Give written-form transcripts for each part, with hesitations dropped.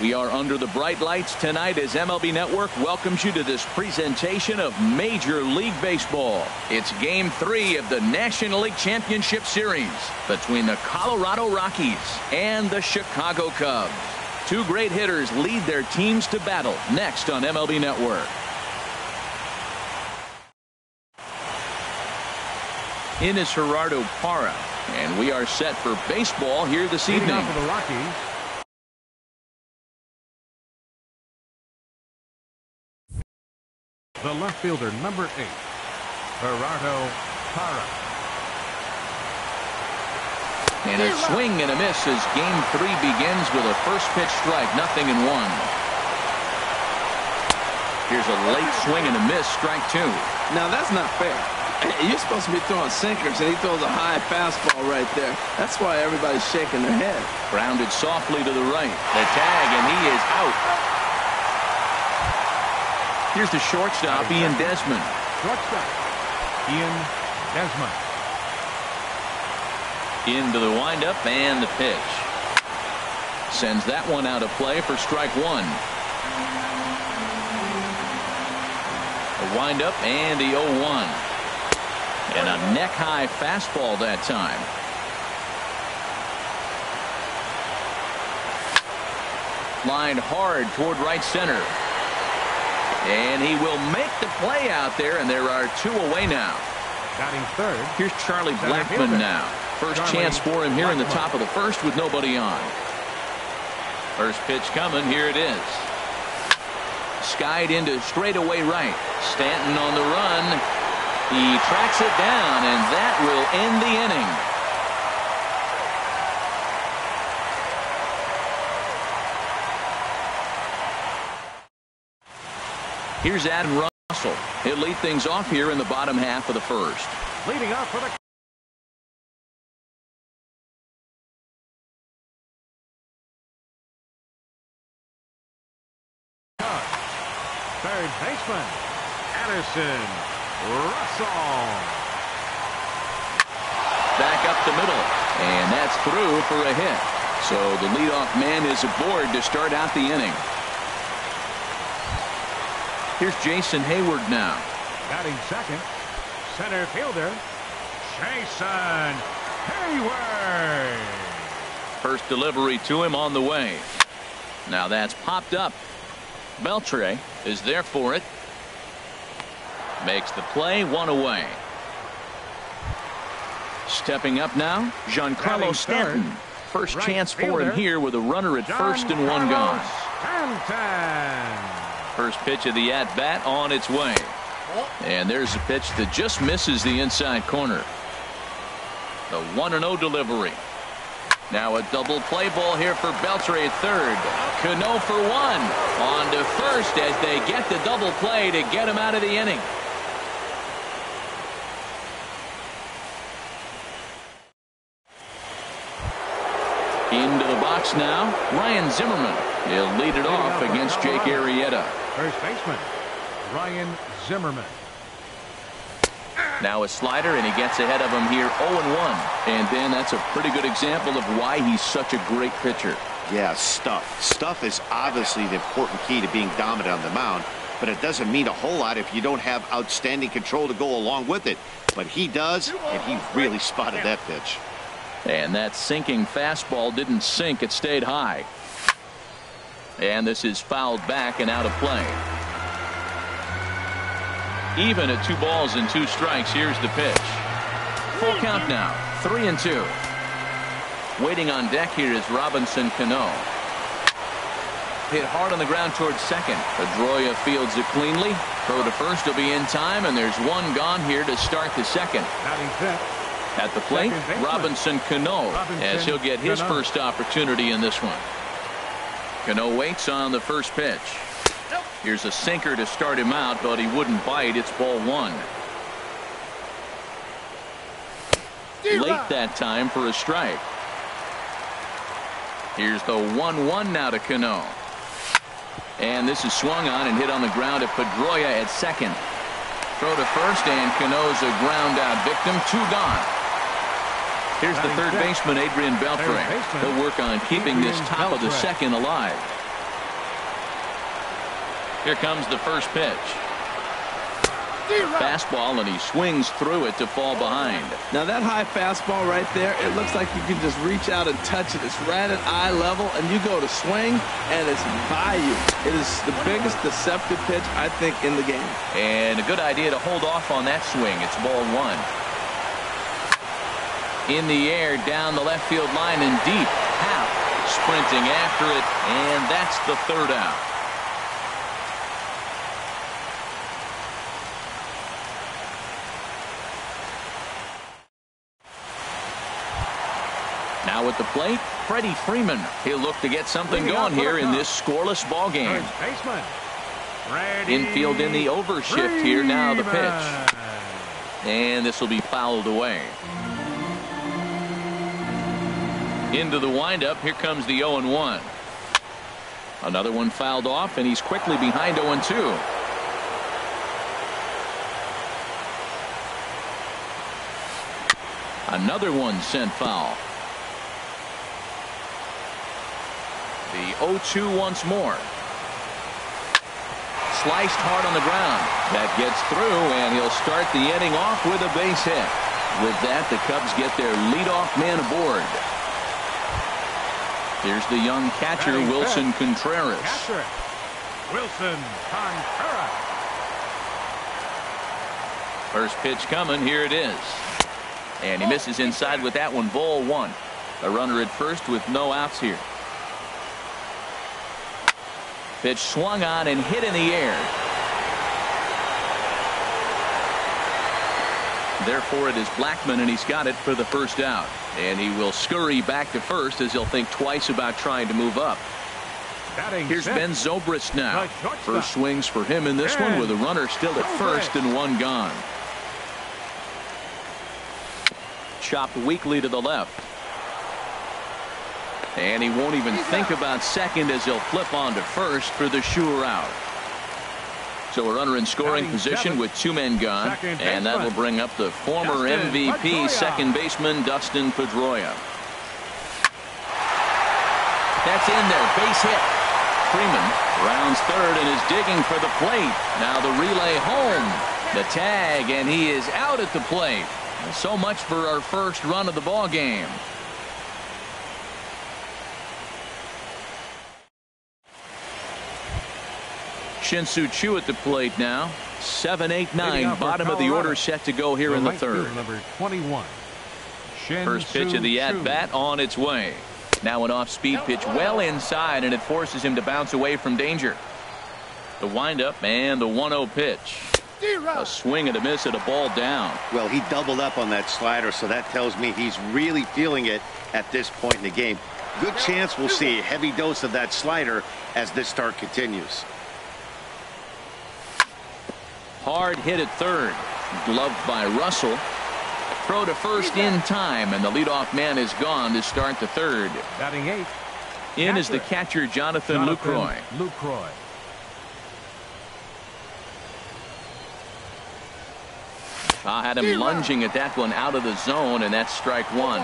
We are under the bright lights tonight as MLB Network welcomes you to this presentation of Major League Baseball. It's Game 3 of the National League Championship Series between the Colorado Rockies and the Chicago Cubs. Two great hitters lead their teams to battle next on MLB Network. In is Gerardo Parra, and we are set for baseball here this evening. For the Rockies, the left fielder, number 8, Gerardo Parra. And a swing and a miss as Game 3 begins with a first pitch strike, 0-1. Here's a late swing and a miss, strike 2. Now that's not fair. You're supposed to be throwing sinkers, and he throws a high fastball right there. That's why everybody's shaking their head. Grounded softly to the right. The tag, and he is out. Here's the shortstop, Ian Desmond. Shortstop, Ian Desmond. Into the windup and the pitch. Sends that one out of play for strike 1. A windup and the 0-1. And a neck-high fastball that time. Lined hard toward right center. And he will make the play out there, and there are 2 away now. Batting third. Here's Charlie Blackmon now. First chance for him here in the top of the first with nobody on. First pitch coming. Here it is. Skied into straightaway right. Stanton on the run. He tracks it down, and that will end the inning. Here's Adam Russell. He'll lead things off here in the bottom half of the first. Leading off for the third baseman, Addison Russell. Back up the middle, and that's through for a hit. So the leadoff man is aboard to start out the inning. Here's Jason Hayward now. Batting second, center fielder, Jason Hayward. First delivery to him on the way. Now that's popped up. Beltre is there for it. Makes the play, 1 away. Stepping up now, Giancarlo Stanton. First chance for him here with a runner at first and 1 gone. First pitch of the at-bat on its way. And there's a pitch that just misses the inside corner. The 1-0 delivery. Now a double play ball here for Beltre at third. Cano for 1. On to first as they get the double play to get him out of the inning. Into the box now, Ryan Zimmerman. He'll lead it off against Jake Arrieta. First baseman, Ryan Zimmerman. Now a slider, and he gets ahead of him here, 0-1. And then that's a pretty good example of why he's such a great pitcher. Yeah, stuff. Stuff is obviously the important key to being dominant on the mound, but it doesn't mean a whole lot if you don't have outstanding control to go along with it. But he does, and he really spotted that pitch. And that sinking fastball didn't sink, it stayed high. And this is fouled back and out of play. Even at 2 balls and 2 strikes. Here's the pitch. Full count now, 3-2. Waiting on deck here is Robinson Cano. Hit hard on the ground towards second. Pedroia fields it cleanly. Throw to first will be in time, and there's 1 gone here to start the second. At the plate, Robinson Cano, as he'll get his first opportunity in this one. Cano waits on the first pitch. Here's a sinker to start him out, but he wouldn't bite. It's ball 1. Late that time for a strike. Here's the 1-1 now to Cano. And this is swung on and hit on the ground at Pedroia at second. Throw to first, and Cano's a ground out victim. 2 gone. Here's the third baseman, Adrian Beltre. He'll work on keeping this top of the second alive. Here comes the first pitch. Fastball, and he swings through it to fall behind. Now that high fastball right there, it looks like you can just reach out and touch it. It's right at eye level, and you go to swing, and it's by you. It is the biggest deceptive pitch, I think, in the game. And a good idea to hold off on that swing. It's ball one. In the air, down the left field line and deep. Happ sprinting after it, and that's the third out. Now at the plate, Freddie Freeman. He'll look to get something going here in this scoreless ball game. Infield in the overshift here. Now the pitch. And this will be fouled away. Into the windup. Here comes the 0-1. Another one fouled off, and he's quickly behind 0-2. Another one sent foul. The 0-2 once more. Sliced hard on the ground. That gets through, and he'll start the inning off with a base hit. With that, the Cubs get their leadoff man aboard. Here's the young catcher, Wilson Contreras. Wilson Contreras. First pitch coming. Here it is. And he misses inside with that one. Ball one. A runner at first with no outs here. Pitch swung on and hit in the air. Therefore, it is Blackmon, and he's got it for the first out. And he will scurry back to first as he'll think twice about trying to move up. Here's Ben Zobrist now. First swings for him in this one with a runner still at first and one gone. Chopped weakly to the left. And he won't even think about second as he'll flip on to first for the sure out. So a runner in scoring position with two men gone, and that will bring up the former MVP second baseman Dustin Pedroia. That's in there, base hit. Freeman rounds third and is digging for the plate. Now the relay home, the tag, and he is out at the plate. So much for our first run of the ball game. Shin-Soo Choo at the plate now. 7-8-9, bottom of the order set to go here in the third. Number 21. First pitch of the at-bat on its way. Now an off-speed pitch well inside, and it forces him to bounce away from danger. The windup and the 1-0 pitch. A swing and a miss at a ball down. Well, he doubled up on that slider, so that tells me he's really feeling it at this point in the game. Good chance we'll see a heavy dose of that slider as this start continues. Hard hit at third. Gloved by Russell. Throw to first in time, and the leadoff man is gone to start the third. Batting eighth. In is the catcher, Jonathan Lucroy. Had him lunging at that one out of the zone, and that's strike one.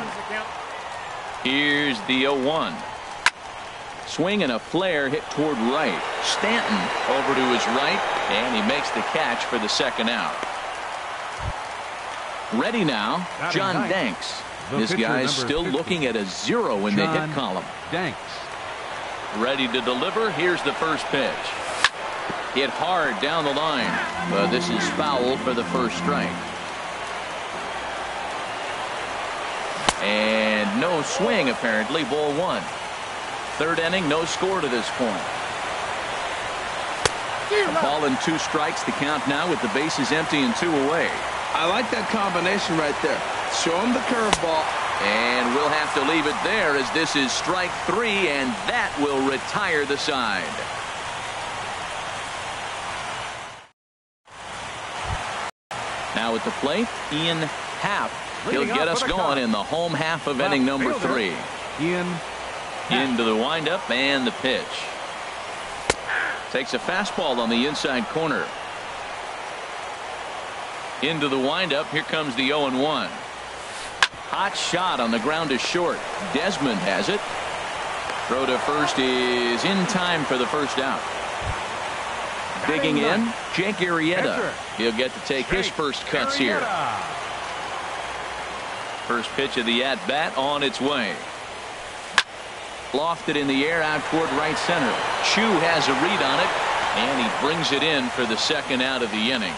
Here's the 0-1. Swing and a flare hit toward right. Stanton over to his right, and he makes the catch for the second out. Ready now, John Danks. This guy's still looking at a 0 in the hit column. Danks. Ready to deliver. Here's the first pitch. Hit hard down the line, but this is foul for the first strike. And no swing, apparently. Ball one. Third inning, no score to this point. A ball and 2 strikes to count now with the bases empty and 2 away. I like that combination right there. Show him the curveball. And we'll have to leave it there as this is strike 3, and that will retire the side. Now at the plate, Ian Happ. He'll get us going in the home half of inning number 3. Into the windup and the pitch. Takes a fastball on the inside corner. Into the windup. Here comes the 0-1. Hot shot on the ground to short. Desmond has it. Throw to first is in time for the first out. Digging in, Jake Arrieta. He'll get to take his first cuts here. First pitch of the at-bat on its way. Lofted in the air out toward right center. Chu has a read on it, and he brings it in for the second out of the inning.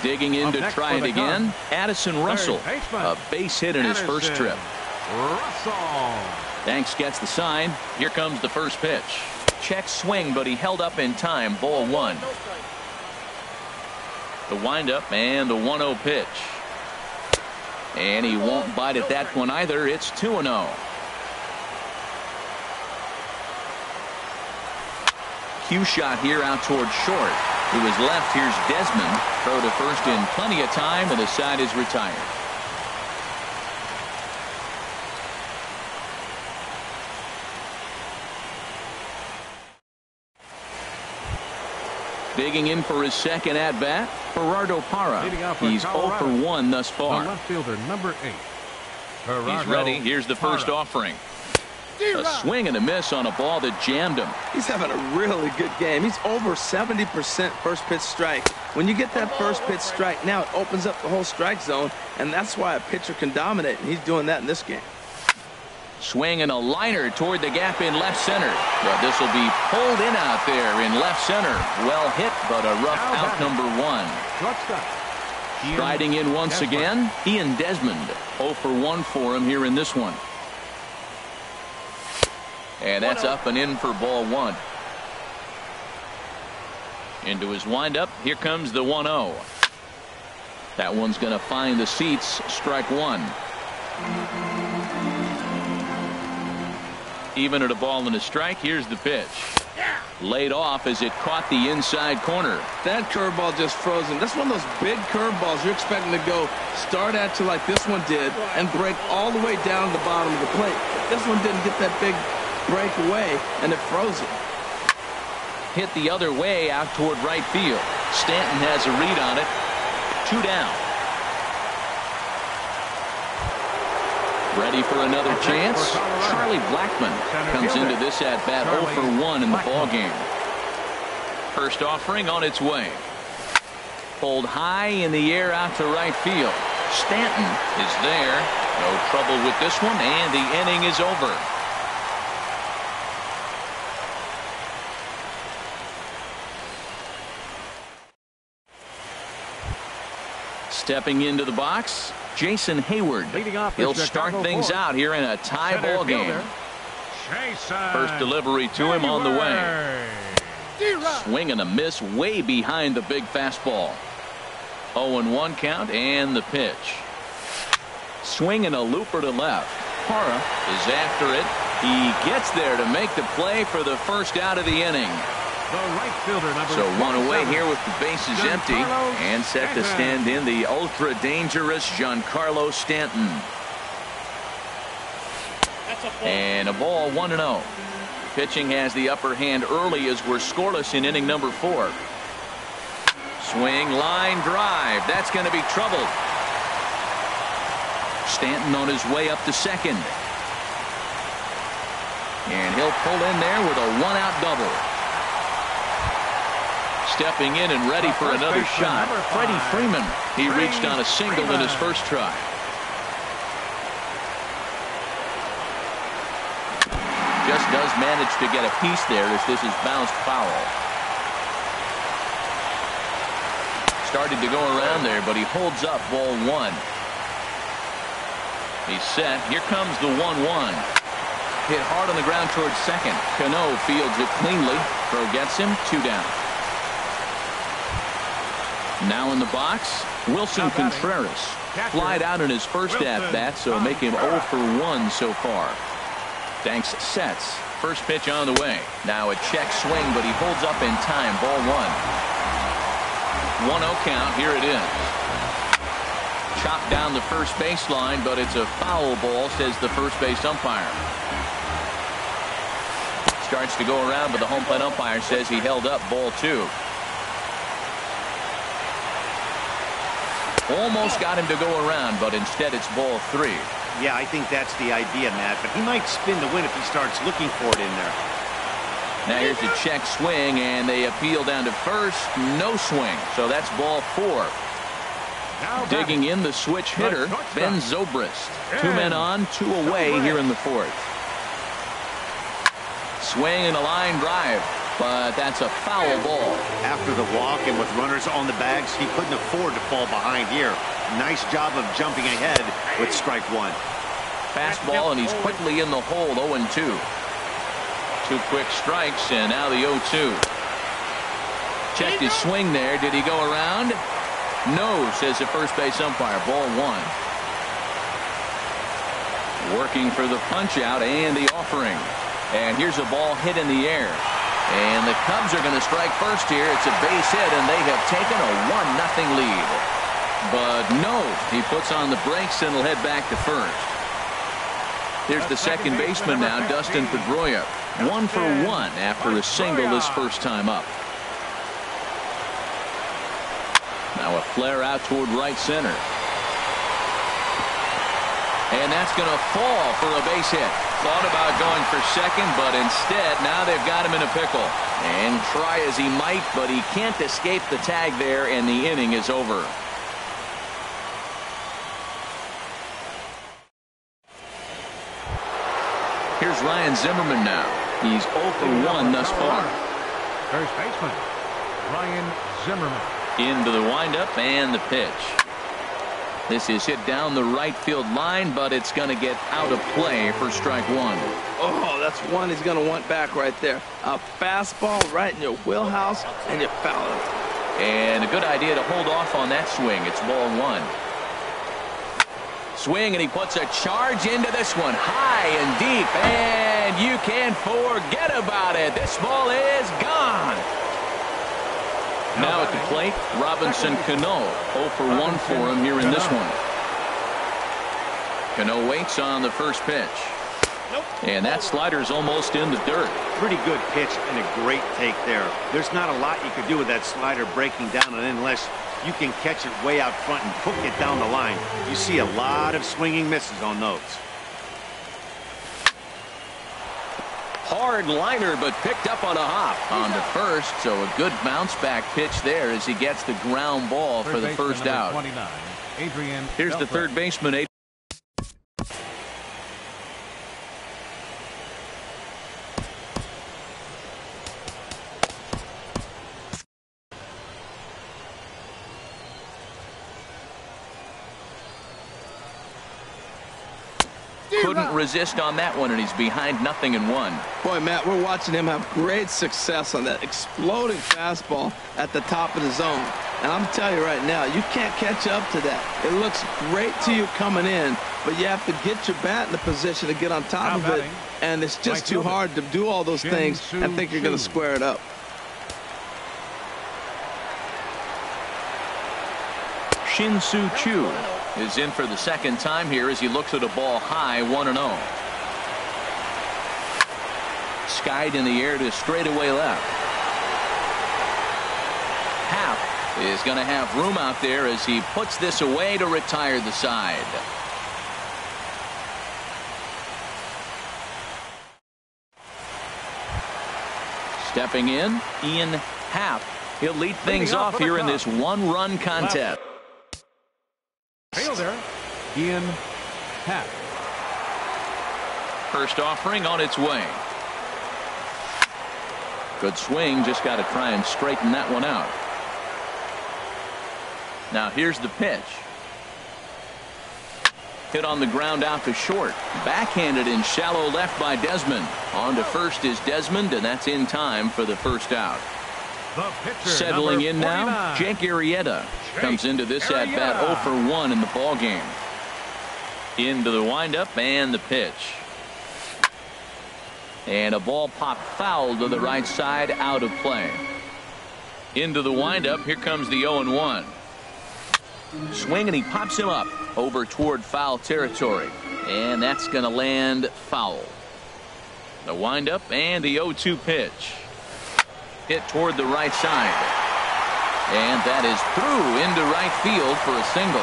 Digging in to try it again, Addison Russell, a base hit in his first trip. Thanks gets the sign. Here comes the first pitch. Check swing, but he held up in time. Ball one. The windup and the 1-0 pitch. And he won't bite at that one either. It's 2-0. Cue shot here out toward short. It was left. Here's Desmond. Throw to first in plenty of time, and the side is retired. Digging in for his second at-bat, Gerardo Parra. He's 0 for 1 thus far. The left fielder, number 8. He's ready. Here's the first offering. A swing and a miss on a ball that jammed him. He's having a really good game. He's over 70% first pitch strike. When you get that first pitch strike, now it opens up the whole strike zone, and that's why a pitcher can dominate, and he's doing that in this game. Swing and a liner toward the gap in left center. But this will be pulled in out there in left center. Well hit, but a rough out number 1. Striding in once again, Ian Desmond. 0 for 1 for him here in this one. And that's up and in for ball 1. Into his windup. Here comes the 1-0. That one's going to find the seats. Strike 1. Even at a ball and a strike. Here's the pitch. Laid off as it caught the inside corner. That curveball just froze him. That's one of those big curveballs you're expecting to go start at you like this one did and break all the way down to the bottom of the plate. This one didn't get that big break away, and it froze him. Hit the other way out toward right field. Stanton has a read on it. 2 down. Ready for another chance. Charlie Blackmon comes into this at bat 0 for 1 in the ball game. First offering on its way. Pulled high in the air out to right field. Stanton is there. No trouble with this one, and the inning is over. Stepping into the box, Jason Hayward. He'll start things out here in a tie ball game. First delivery to him on the way. Swing and a miss way behind the big fastball. 0-1 count and the pitch. Swing and a looper to left. Parra is after it. He gets there to make the play for the first out of the inning. So 1 away here with the bases empty and set to stand in the ultra dangerous Giancarlo Stanton. And a ball 1-0. Pitching has the upper hand early as we're scoreless in inning number 4. Swing, line drive. That's going to be trouble. Stanton on his way up to second. And he'll pull in there with a 1-out double. Stepping in and ready for another shot, Freddie Freeman. He reached on a single in his first try. Just does manage to get a piece there as this is bounced foul. Started to go around there, but he holds up ball 1. He's set. Here comes the 1-1. Hit hard on the ground towards second. Cano fields it cleanly. Throw gets him. 2 down. Now in the box, Wilson Contreras. Flied out in his first at-bat, so make him 0 for 1 so far. Danks sets. First pitch on the way. Now a check swing, but he holds up in time. Ball 1. 1-0 count. Here it is. Chopped down the first baseline, but it's a foul ball, says the first base umpire. Starts to go around, but the home plate umpire says he held up ball 2. Almost got him to go around, but instead it's ball 3. Yeah, I think that's the idea, Matt, but he might spin the win if he starts looking for it in there. Now here's a check swing, and they appeal down to first. No swing, so that's ball 4. Digging in the switch hitter, Ben Zobrist. 2 men on, 2 away here in the 4th. Swing and a line drive, but that's a foul ball. After the walk and with runners on the bags, he couldn't afford to fall behind here. Nice job of jumping ahead with strike 1. Fastball, and he's quickly in the hole, 0-2. 2 quick strikes, and now the 0-2. Checked his swing there. Did he go around? No, says the first base umpire. Ball 1. Working for the punch out and the offering. And here's a ball hit in the air. And the Cubs are going to strike first here. It's a base hit, and they have taken a 1-0 lead. But no, he puts on the brakes and will head back to first. Here's the second baseman now, Dustin Pedroia. 1 for 1 after a single his first time up. Now a flare out toward right center. And that's going to fall for a base hit. Thought about going for second, but instead now they've got him in a pickle. And try as he might, but he can't escape the tag there, and the inning is over. Here's Ryan Zimmerman now. He's 0 for 1 thus far. First baseman, Ryan Zimmerman. Into the windup and the pitch. This is hit down the right field line, but it's going to get out of play for strike 1. Oh, that's one he's going to want back right there. A fastball right in your wheelhouse, and you foul it. And a good idea to hold off on that swing. It's ball 1. Swing, and he puts a charge into this one. High and deep, and you can't forget about it. This ball is gone. Now at the plate, Robinson Cano. 0 for 1 for him here in this one. Cano waits on the first pitch. And that slider's almost in the dirt. Pretty good pitch and a great take there. There's not a lot you could do with that slider breaking down, and unless you can catch it way out front and hook it down the line. You see a lot of swinging misses on those. Hard liner, but picked up on a hop on the first, so a good bounce back pitch there as he gets the ground ball for the first out. 29, Adrian Here's the third baseman. Couldn't resist on that one, and he's behind 0-1. Boy, Matt, we're watching him have great success on that exploding fastball at the top of the zone. And I'm telling you right now, you can't catch up to that. It looks great to you coming in, but you have to get your bat in the position to get on top of it. And it's just too hard to do all those things and think you're going to square it up. Shin-Soo Choo is in for the second time here as he looks at a ball high, 1-0. Skied in the air to straightaway left. Happ is going to have room out there as he puts this away to retire the side. Stepping in, Ian Happ. He'll lead things off here in this one-run contest. Fielder, Ian Happ. First offering on its way. Good swing, just got to try and straighten that one out. Now here's the pitch. Hit on the ground out to short. Backhanded in shallow left by Desmond. On to first is Desmond, and that's in time for the first out. Settling in now, Jake Arrieta comes into this at-bat 0 for 1 in the ballgame. Into the windup and the pitch. And a ball popped foul to the right side, out of play. Into the windup, here comes the 0-1. Swing, and he pops him up over toward foul territory. And that's going to land foul. The windup and the 0-2 pitch. Hit toward the right side. And that is through into right field for a single.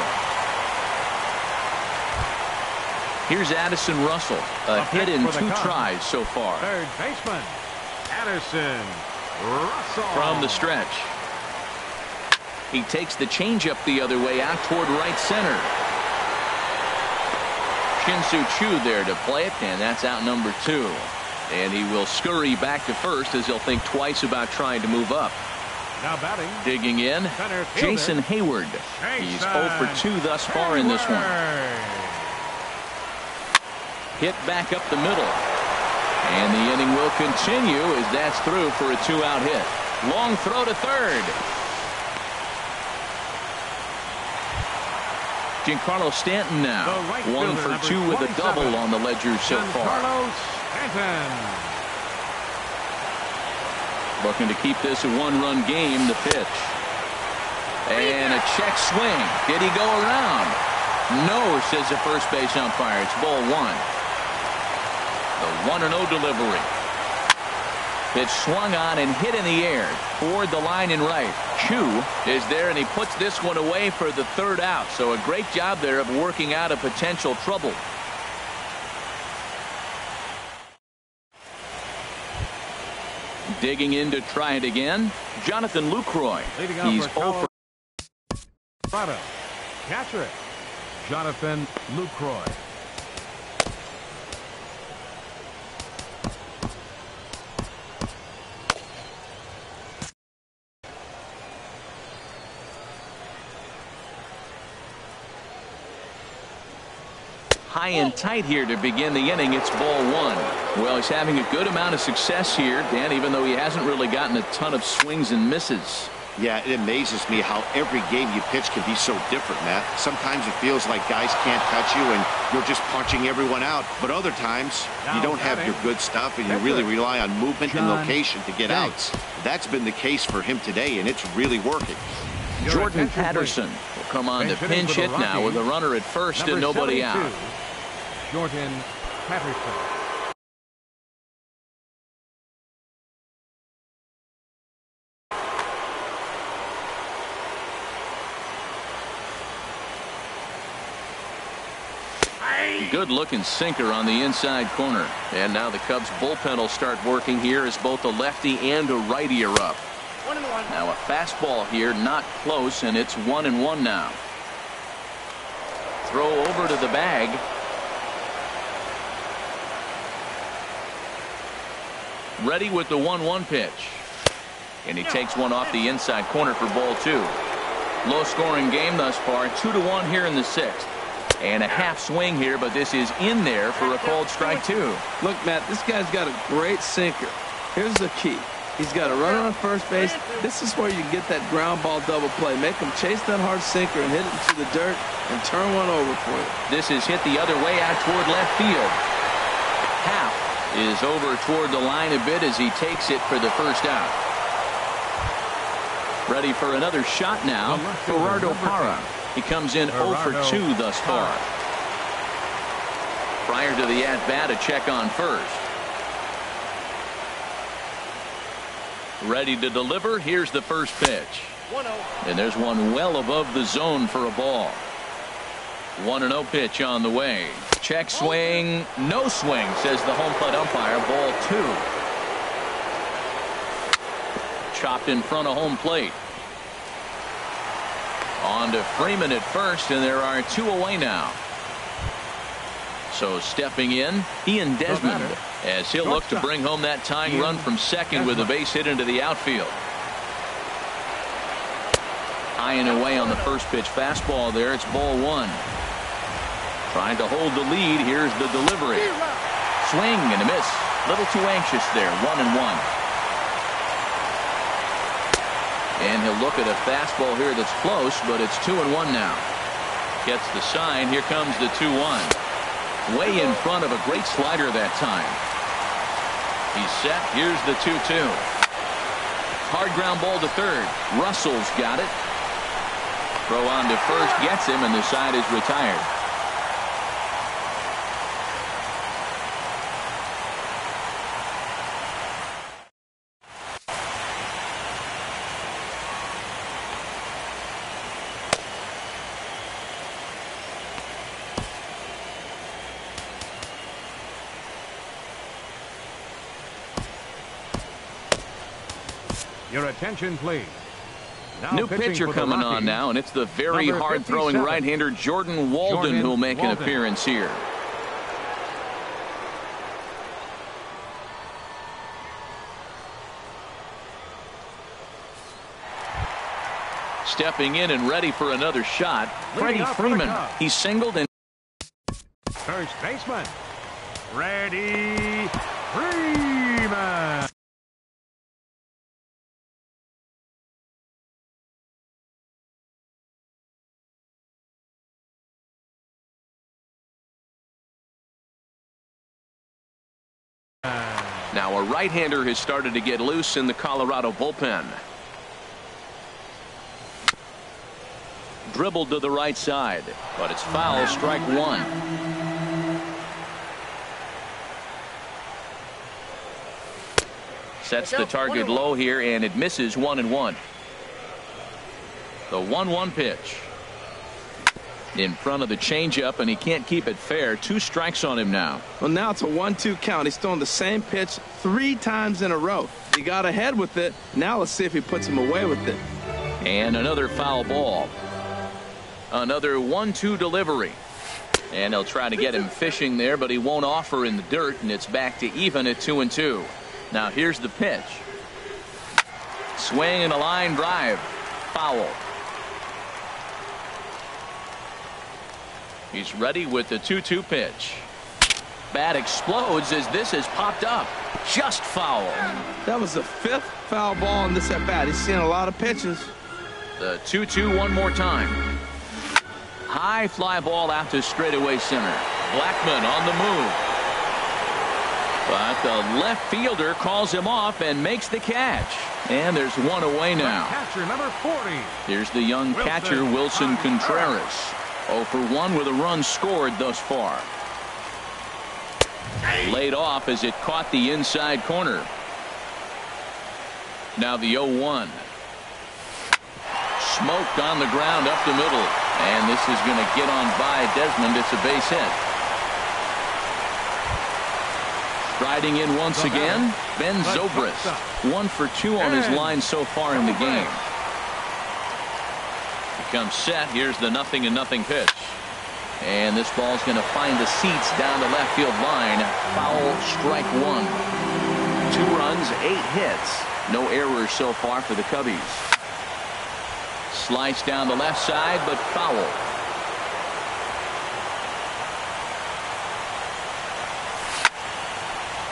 Here's Addison Russell. A hit in 2 tries so far. Third baseman, Patterson. Russell. From the stretch. He takes the changeup the other way out toward right center. Shin-Soo Choo there to play it, and that's out number 2. And he will scurry back to first as he'll think twice about trying to move up. Now batting. Digging in, Jason Hayward. He's 0 for 2 thus far in this one. Hit back up the middle. And the inning will continue as that's through for a 2-out hit. Long throw to third. Giancarlo Stanton now. 1 for 2 with a double on the ledger so far. Giancarlo Stanton. Looking to keep this a 1-run game. The pitch. And a check swing. Did he go around? No, says the first base umpire. It's ball 1. The 1-0 delivery. Pitch swung on and hit in the air toward the line and right. Choo is there, and he puts this one away for the 3rd out. So a great job there of working out a potential trouble. Digging in to try it again, Jonathan Lucroy. He's 0 for Colorado. Catcher, Jonathan Lucroy. High and tight here to begin the inning. It's ball 1. Well, he's having a good amount of success here, Dan, even though he hasn't really gotten a ton of swings and misses. Yeah, it amazes me how every game you pitch can be so different, Matt. Sometimes it feels like guys can't touch you and you're just punching everyone out. But other times you don't have your good stuff and you really rely on movement and location to get outs. That's been the case for him today, and it's really working. Jordan Patterson will come on to pinch hit now with a runner at first and nobody out. Jordan Patterson. Good looking sinker on the inside corner. And now the Cubs bullpen will start working here as both a lefty and a righty are up. Now a fastball here, not close, and it's 1-1 now. Throw over to the bag. Ready with the 1-1 pitch. And he takes one off the inside corner for ball 2. Low scoring game thus far, 2-1 here in the 6th. And a half swing here, but this is in there for a called strike 2. Look, Matt, this guy's got a great sinker. Here's the key. He's got a runner on first base. This is where you get that ground ball double play. Make him chase that hard sinker and hit it into the dirt and turn one over for you. This is hit the other way out toward left field. Half is over toward the line a bit as he takes it for the first out. Ready for another shot now. Gerardo Parra. He comes in 0 for 2 thus far. Prior to the at-bat, a check on first. Ready to deliver. Here's the first pitch. And there's one well above the zone for a ball. 1-0 pitch on the way. Check swing. No swing, says the home plate umpire. Ball 2. Chopped in front of home plate. On to Freeman at first, and there are 2 away now. So stepping in, Ian Desmond, as he'll look to bring home that tying run from second with a base hit into the outfield. High and away on the first pitch fastball there. It's ball 1. Trying to hold the lead. Here's the delivery. Swing and a miss. Little too anxious there. 1-1. And he'll look at a fastball here that's close, but it's 2-1 now. Gets the sign. Here comes the 2-1. Way in front of a great slider that time. He's set. Here's the 2-2. Hard ground ball to third. Russell's got it. Throw on to first gets him, and the side is retired. Your attention, please. Now New pitching pitcher for the coming on Rockies, now, and it's the very number hard-throwing 57, right-hander Jordan Walden who'll make an appearance here. Stepping in and ready for another shot, Freddie Leading off for the Freeman. Cubs. He's singled and First baseman, Freddie Freeman. now a right-hander has started to get loose in the Colorado bullpen. Dribbled to the right side, but it's foul, strike one. Sets the target low here, and it misses 1-1. The 1-1 pitch. In front of the changeup, and he can't keep it fair. 2 strikes on him now. Well, now it's a 1-2 count. He's throwing the same pitch 3 times in a row. He got ahead with it. Now let's see if he puts him away with it. And another foul ball. Another 1-2 delivery. And they'll try to get him fishing there, but he won't offer in the dirt, and it's back to even at 2-2. Now here's the pitch. Swing and a line drive. Foul. He's ready with the 2-2 pitch. Bat explodes as this has popped up. Just foul. That was the 5th foul ball in this at bat. He's seen a lot of pitches. The 2-2 one more time. High fly ball out to straightaway center. Blackmon on the move. But the left fielder calls him off and makes the catch. And there's one away now. Catcher number 40. Here's the young catcher Wilson Contreras. 0 for 1 with a run scored thus far. Laid off as it caught the inside corner. Now the 0-1. Smoked on the ground up the middle. And this is going to get on by Desmond. It's a base hit. Striding in once again, Ben Zobrist. 1 for 2 on his line so far in the game. Comes set. Here's the 0-0 pitch. And this ball's going to find the seats down the left field line. Foul, strike 1. 2 runs, 8 hits. No errors so far for the Cubbies. Slice down the left side, but foul.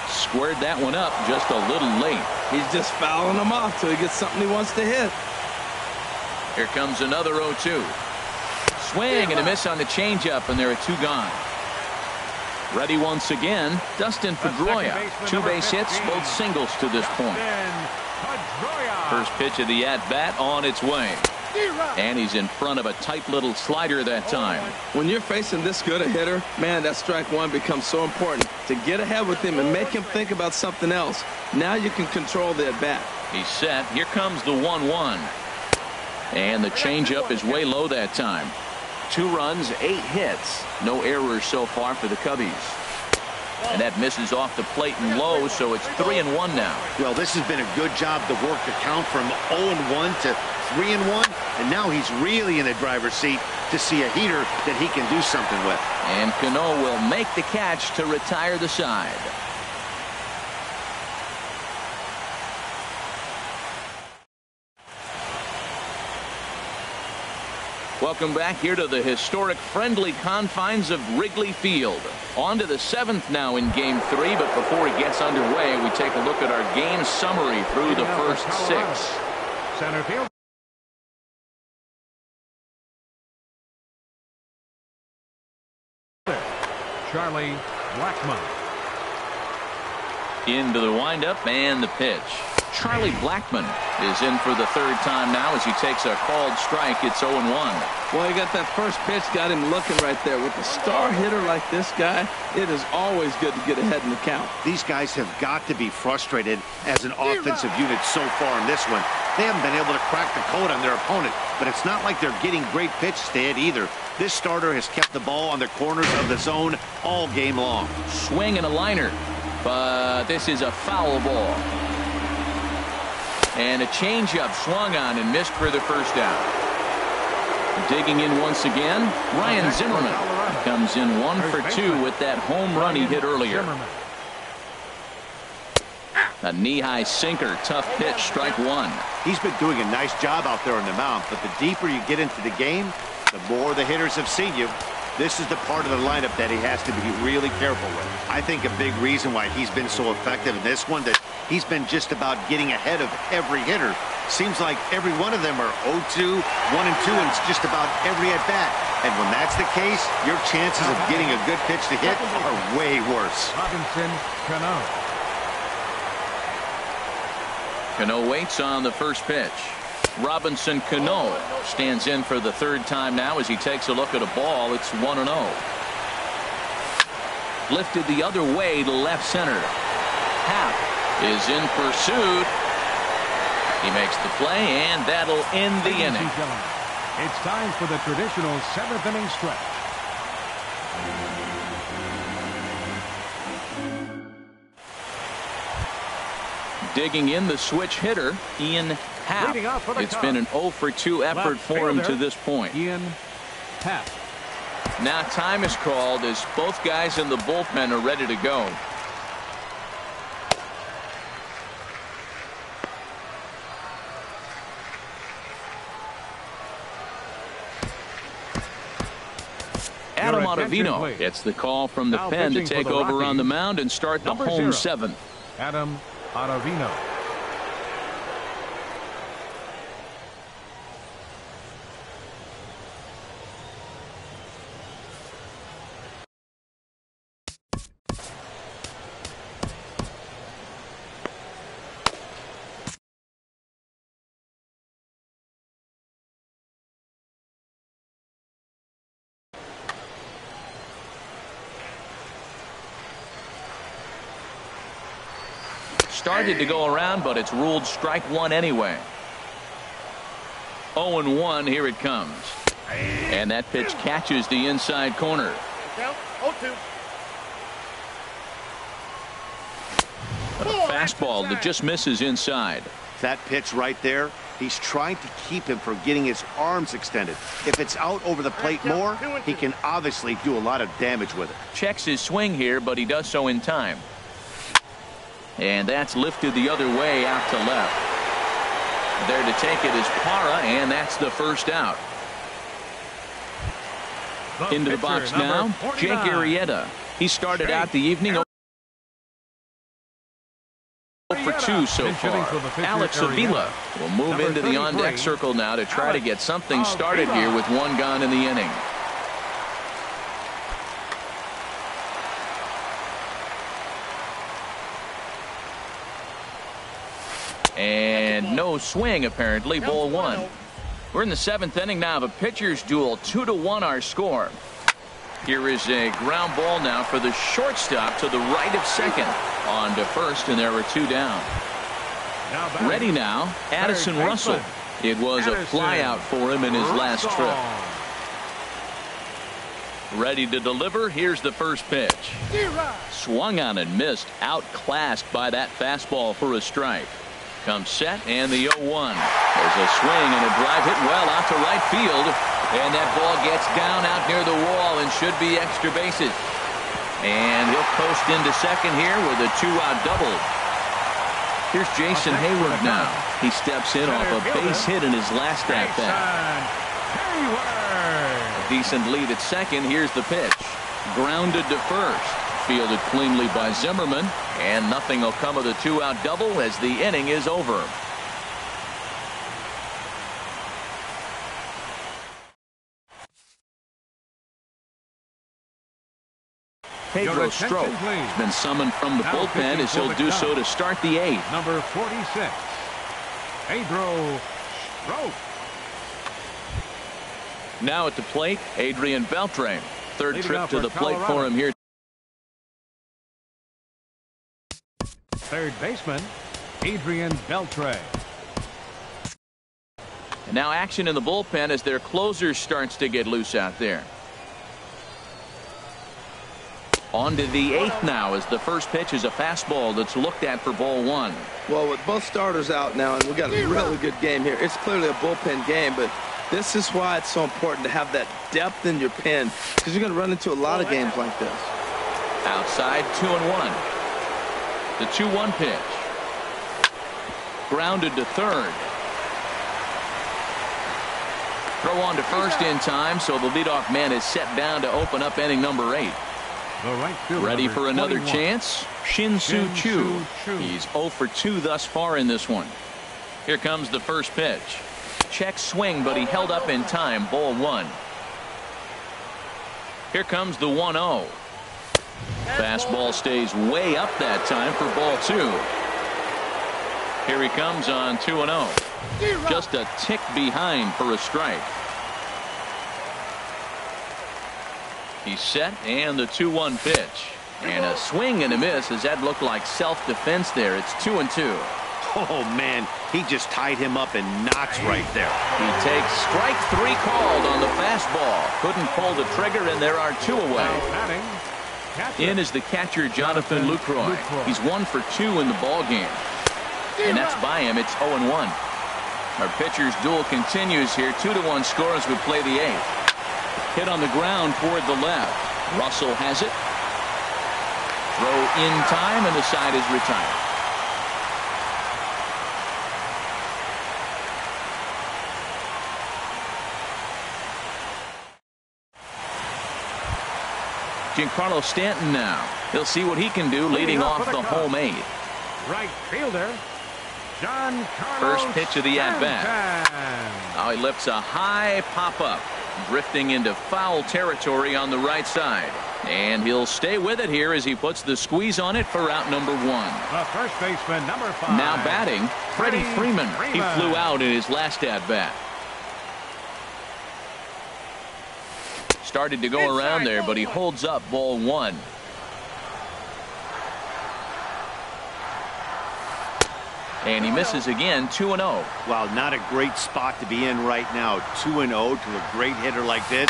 Squared that one up just a little late. He's just fouling them off till he gets something he wants to hit. Here comes another 0-2. Swing and a miss on the changeup, and there are 2 gone. Ready once again, Dustin Pedroia. 2 base hits, both singles to this point. First pitch of the at-bat on its way. And he's in front of a tight little slider that time. When you're facing this good a hitter, man, that strike 1 becomes so important. To get ahead with him and make him think about something else. Now you can control the at-bat. He's set. Here comes the 1-1. And the changeup is way low that time. 2 runs, 8 hits. No errors so far for the Cubbies. And that misses off the plate and low, so it's 3-1 now. Well, this has been a good job to work the count from 0-1 to 3-1. And now he's really in the driver's seat to see a heater that he can do something with. And Cano will make the catch to retire the side. Welcome back here to the historic friendly confines of Wrigley Field. On to the 7th now in Game 3, but before it gets underway, we take a look at our game summary through the first 6. Center field. Charlie Blackmon. Into the windup and the pitch. Charlie Blackmon is in for the 3rd time now as he takes a called strike. It's 0-1. Well, he got that first pitch, got him looking right there. With a star hitter like this guy, it is always good to get ahead in the count. These guys have got to be frustrated as an offensive unit so far in this one. They haven't been able to crack the code on their opponent, but it's not like they're getting great pitches to hit either. This starter has kept the ball on the corners of the zone all game long. Swing and a liner, but this is a foul ball. And a changeup swung on and missed for the first out. Digging in once again, Ryan Zimmerman comes in 1 for 2 with that home run he hit earlier. A knee-high sinker, tough pitch, strike one. He's been doing a nice job out there on the mound, but the deeper you get into the game, the more the hitters have seen you. This is the part of the lineup that he has to be really careful with. I think a big reason why he's been so effective in this one, that he's been just about getting ahead of every hitter. Seems like every one of them are 0-2, 1-2, and it's just about every at-bat. And when that's the case, your chances of getting a good pitch to hit are way worse. Robinson Cano. Cano waits on the first pitch. Robinson Cano stands in for the third time now as he takes a look at a ball. It's 1-0. Lifted the other way to left center. Happ is in pursuit. He makes the play, and that'll end the inning. It's time for the traditional 7th inning stretch. Digging in, the switch hitter, Ian Happ. It's been an 0 for 2 effort for him to this point. Ian Happ. Now time is called as both guys in the bullpen are ready to go. Adam Ottavino gets the call from the pen to take over on the mound and start the home 7th. Adam Ottavino. Started to go around, but it's ruled strike one anyway. 0-1, here it comes. And that pitch catches the inside corner. A fastball that just misses inside. That pitch right there, he's trying to keep him from getting his arms extended. If it's out over the plate more, he can obviously do a lot of damage with it. Checks his swing here, but he does so in time. And that's lifted the other way out to left. There to take it is Parra, and that's the first out. Into the box now, Jake Arrieta. He started out the evening 0 for 2 so far. Alex Avila will move into the on-deck circle now to try to get something started here with one gone in the inning. And no swing, apparently. Ball one. We're in the 7th inning now of a pitcher's duel. 2-1 our score. Here is a ground ball now for the shortstop to the right of second. On to first, and there are 2 down. Ready now, Addison Russell. It was a flyout for him in his last trip. Ready to deliver. Here's the first pitch. Swung on and missed. Outclassed by that fastball for a strike. Comes set, and the 0-1. There's a swing and a drive hit well out to right field. And that ball gets down out near the wall and should be extra bases. And he'll coast into second here with a 2-out double. Here's Jason Hayward now. He steps in off a base hit in his last at-bat. A decent lead at second. Here's the pitch. Grounded to first. Fielded cleanly by Zimmerman, and nothing will come of the 2-out double as the inning is over. Pedro Strop has been summoned from the bullpen as he'll do so to start the 8th. Number 46, Pedro Strop. Now at the plate, Adrian Beltre. Third trip to the plate for him here. Third baseman, Adrian Beltre. And now action in the bullpen as their closer starts to get loose out there. On to the 8th now, as the first pitch is a fastball that's looked at for ball 1. Well, with both starters out now, and we got a really good game here. It's clearly a bullpen game, but this is why it's so important to have that depth in your pen, because you're going to run into a lot of games like this. Outside, 2-1. The 2-1 pitch. Grounded to third. Throw on to first in time, so the leadoff man is set down to open up inning number 8. Ready for another chance? Shin-Soo Choo. He's 0 for 2 thus far in this one. Here comes the first pitch. Check swing, but he held up in time. Ball 1. Here comes the 1-0. Fastball stays way up that time for ball 2. Here he comes on 2-0. Just a tick behind for a strike. He's set, and the 2-1 pitch. And a swing and a miss, as that looked like self-defense there. It's 2-2. Oh, man, he just tied him up in knots right there. He takes strike 3 called on the fastball. Couldn't pull the trigger, and there are 2 away. In is the catcher, Jonathan Lucroy. He's 1 for 2 in the ball game. And that's by him. It's 0-1. Our pitcher's duel continues here. 2-1 score as we play the 8th. Hit on the ground toward the left. Russell has it. Throw in time, and the side is retired. Giancarlo Stanton now. He'll see what he can do leading off the home 8. Right fielder, Giancarlo First pitch of the at-bat. Stanton. Now he lifts a high pop-up, drifting into foul territory on the right side. And he'll stay with it here as he puts the squeeze on it for out number 1. The first baseman, number 5. Now batting, Freddie Freeman. He flew out in his last at-bat. Started to go around there, but he holds up ball 1. And he misses again. 2-0. Wow, not a great spot to be in right now. 2-0 to a great hitter like this.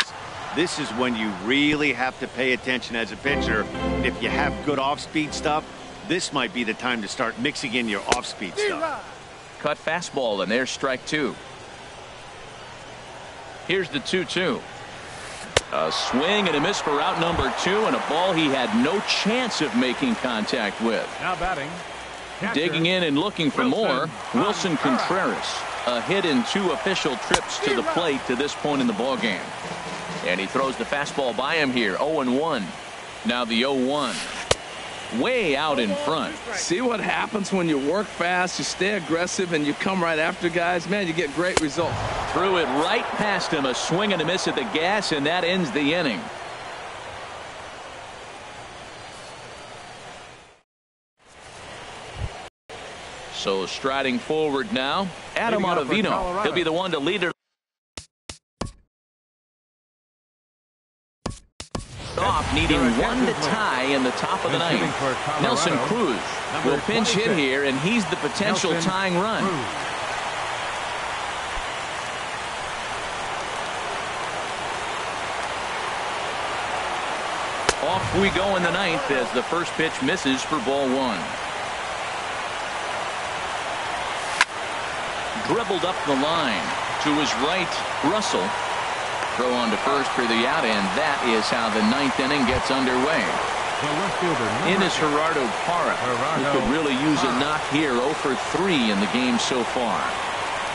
This is when you really have to pay attention as a pitcher. If you have good off-speed stuff, this might be the time to start mixing in your off-speed stuff. Cut fastball, and there's strike 2. Here's the 2-2. A swing and a miss for out number 2, and a ball he had no chance of making contact with. Now batting. Digging in and looking for more, Wilson Contreras. A hit in 2 official trips to the plate to this point in the ballgame. And he throws the fastball by him here. 0-1. Now the 0-1. Way out in front. See what happens when you work fast, you stay aggressive, and you come right after guys? Man, you get great results. Threw it right past him. A swing and a miss at the gas, and that ends the inning. So striding forward now, Adam Ottavino. He'll be the one to lead it off, needing 1 to tie in the top of the 9th. Nelson Cruz will pinch hit here, and he's the potential tying run. Off we go in the 9th as the first pitch misses for ball 1. Dribbled up the line to his right. Russell. Throw on to first for the out, and that is how the 9th inning gets underway. In is Gerardo Parra, who could really use a knock here. 0 for 3 in the game so far.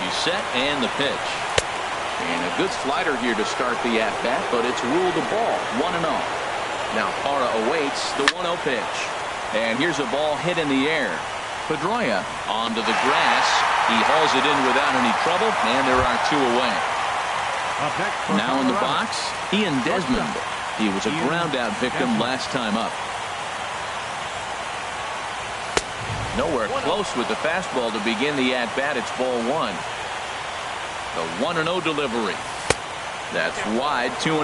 He's set, and the pitch. And a good slider here to start the at-bat, but it's ruled a ball. 1-0. Now Parra awaits the 1-0 pitch. And here's a ball hit in the air. Pedroia onto the grass. He hauls it in without any trouble, and there are 2 away. Now in the box, Ian Desmond. He was a ground-out victim last time up. Nowhere close with the fastball to begin the at-bat. It's ball 1. The 1-0 delivery. That's wide. 2-0.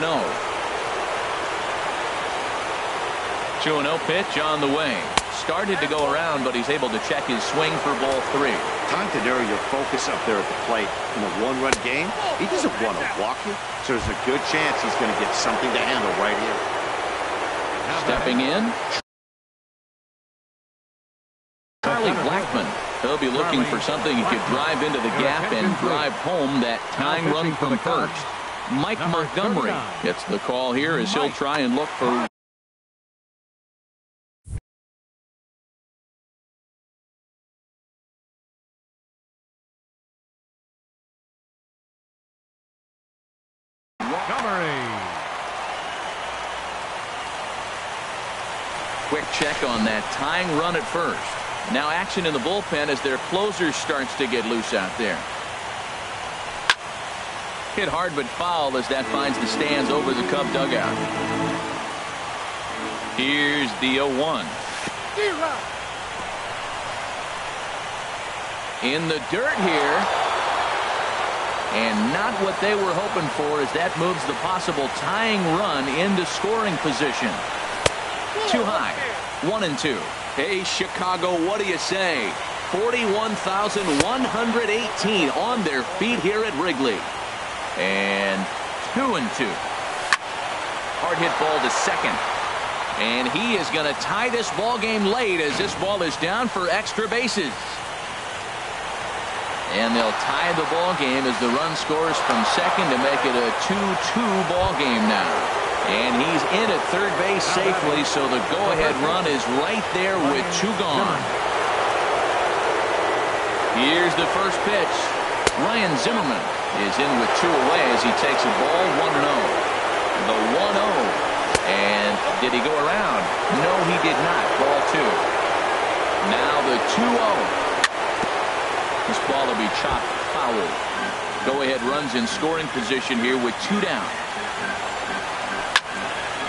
2-0 pitch on the way. Started to go around, but he's able to check his swing for ball 3. Time to narrow your focus up there at the plate. In a 1-run game, he doesn't want to walk you, so there's a good chance he's going to get something to handle right here. Stepping in, Charlie Blackmon. He'll be looking for something he could drive into the gap and drive home that tying run from first. Mike Montgomery gets the call here as he'll try and look for quick check on that tying run at first. Now action in the bullpen as their closer starts to get loose out there. Hit hard but foul as that finds the stands over the Cub dugout. Here's the 0-1. In the dirt here. And not what they were hoping for as that moves the possible tying run into scoring position. Too high. 1-2. Hey, Chicago, what do you say? 41,118 on their feet here at Wrigley. And 2-2. Hard hit ball to second. And he is going to tie this ball game late as this ball is down for extra bases. And they'll tie the ball game as the run scores from second to make it a 2-2 ball game now. And he's in at third base safely, so the go-ahead run is right there with 2 gone. Here's the first pitch. Ryan Zimmerman is in with 2 away as he takes a ball 1-0. The 1-0. And did he go around? No, he did not. Ball 2. Now the 2-0. This ball will be chopped foul. Go-ahead runs in scoring position here with 2 down.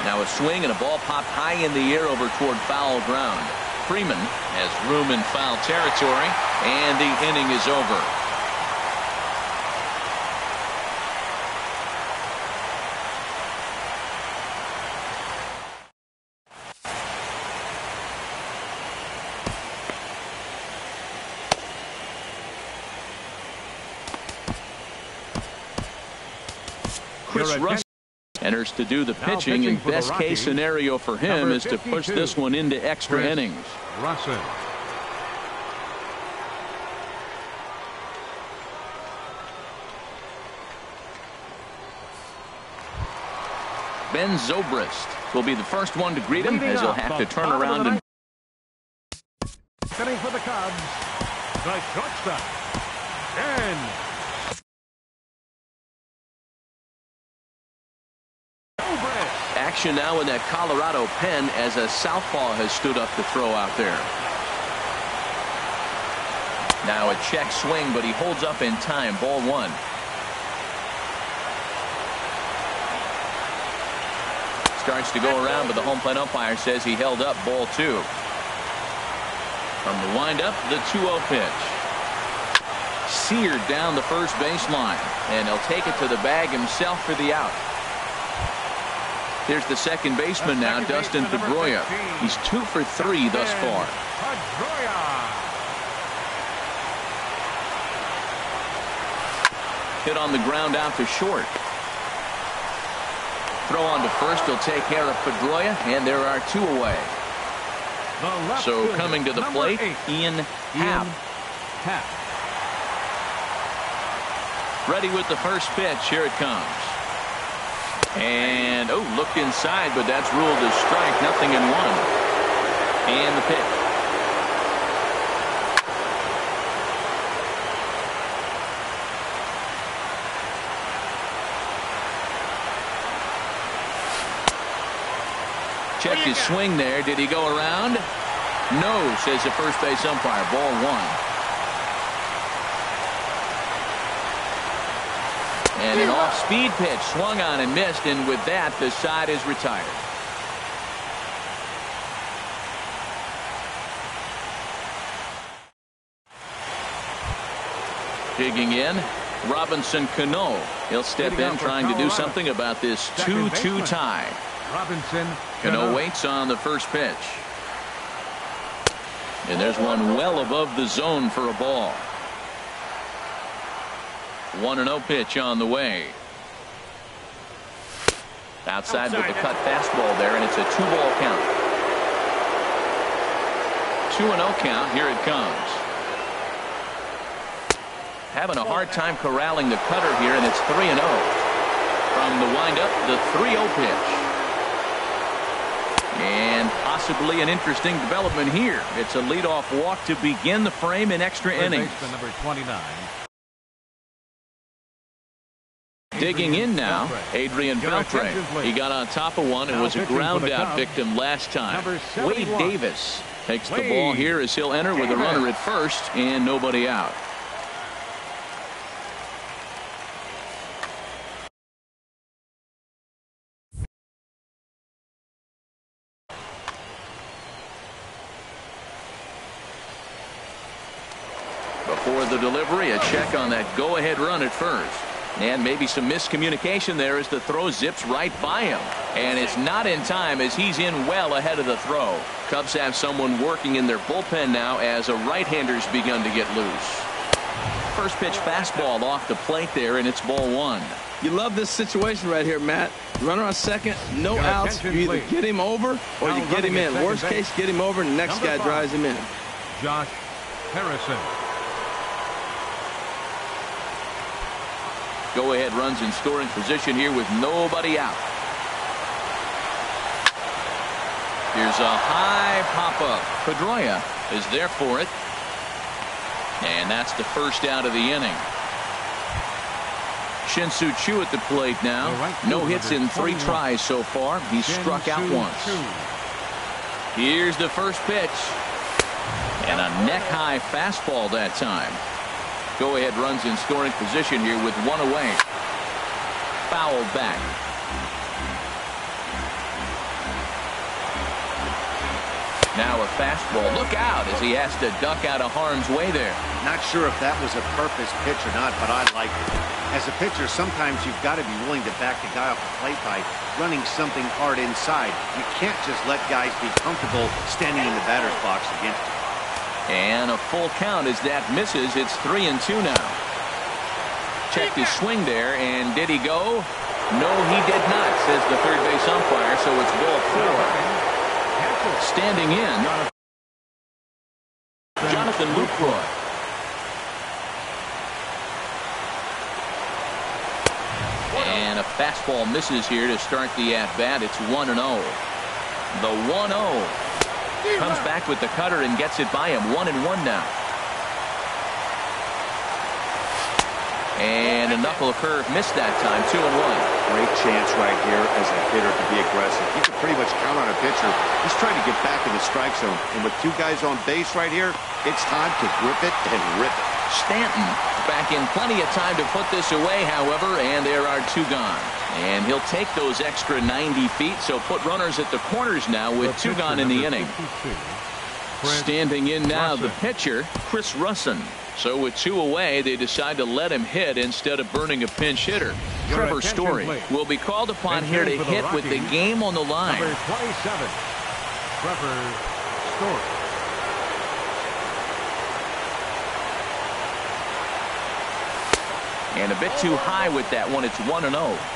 Now a swing and a ball popped high in the air over toward foul ground. Freeman has room in foul territory, and the inning is over. Chris Russell enters to do the pitching, and best case scenario for him is to push this one into extra innings. Russell. Ben Zobrist will be the first one to greet him as he'll have to turn around and Setting for the Cubs, the shortstop, Ben. Action now in that Colorado pen as a southpaw has stood up to throw out there. Now a check swing, but he holds up in time. Ball 1. Starts to go around, but the home plate umpire says he held up. Ball 2. From the windup, the 2-0 pitch. Seared down the first baseline, and he'll take it to the bag himself for the out. Here's the second baseman now, Dustin Pedroia. He's 2 for 3 thus far. Hit on the ground out to short. Throw on to first will take care of Pedroia, and there are 2 away. So coming to the plate, Ian Happ. Ready with the first pitch. Here it comes. And, looked inside, but that's ruled a strike. 0-1. And the pitch. Check his swing there. Did he go around? No, says the first base umpire. Ball 1. And an off-speed pitch swung on and missed, and with that, the side is retired. Digging in, Robinson Cano. He'll step in trying to do something about this 2-2 tie. Robinson Cano waits on the first pitch. And there's one well above the zone for a ball. 1-0 pitch on the way. Outside with the cut fastball there, and it's a 2-ball count. 2-0 count. Here it comes. Having a hard time corralling the cutter here, and it's 3-0. From the windup, the 3-0 pitch. And possibly an interesting development here. It's a leadoff walk to begin the frame in extra innings. Number 29. Digging in now, Adrian Beltre. He got on top of one and was a ground out victim last time. Wade Davis takes the ball here as he'll enter with a runner at first and nobody out. Before the delivery, a check on that go-ahead run at first. And maybe some miscommunication there as the throw zips right by him. And it's not in time as he's in well ahead of the throw. Cubs have someone working in their bullpen now as a right-hander's begun to get loose. First pitch fastball off the plate there, and it's ball 1. You love this situation right here, Matt. Runner on second, no outs. You either get him over or you get him in. Worst case, get him over and the next guy drives him in. Josh Harrison. Go-ahead runs in scoring position here with nobody out. Here's a high pop-up. Pedroia is there for it. And that's the first out of the inning. Shin-Soo Choo at the plate now. No hits in 3 tries so far. He's struck out once. Here's the first pitch. And a neck-high fastball that time. Go-ahead runs in scoring position here with 1 away. Fouled back. Now a fastball. Look out as he has to duck out of harm's way there. Not sure if that was a purpose pitch or not, but I like it. As a pitcher, sometimes you've got to be willing to back the guy off the plate by running something hard inside. You can't just let guys be comfortable standing in the batter's box against you. And a full count as that misses. It's 3-2 now. Checked his swing there, and did he go? No, he did not, says the third base umpire, so it's ball 4. Standing in, Jonathan Lucroy. And a fastball misses here to start the at-bat. It's 1-0. The 1-0. Comes back with the cutter and gets it by him. 1-1 now. And a knuckle curve missed that time. 2-1. Great chance right here as a hitter to be aggressive. You can pretty much count on a pitcher. He's trying to get back in the strike zone. And with 2 guys on base right here, it's time to grip it and rip it. Stanton back in plenty of time to put this away, however, and there are 2 gone. And he'll take those extra 90 feet, so put runners at the corners now with 2 gone in the inning. Standing in now, the pitcher, Chris Russin. So with 2 away, they decide to let him hit instead of burning a pinch hitter. Trevor Story will be called upon here to hit with the game on the line. Number 27, Trevor Story. And a bit too high with that one. It's 1-0.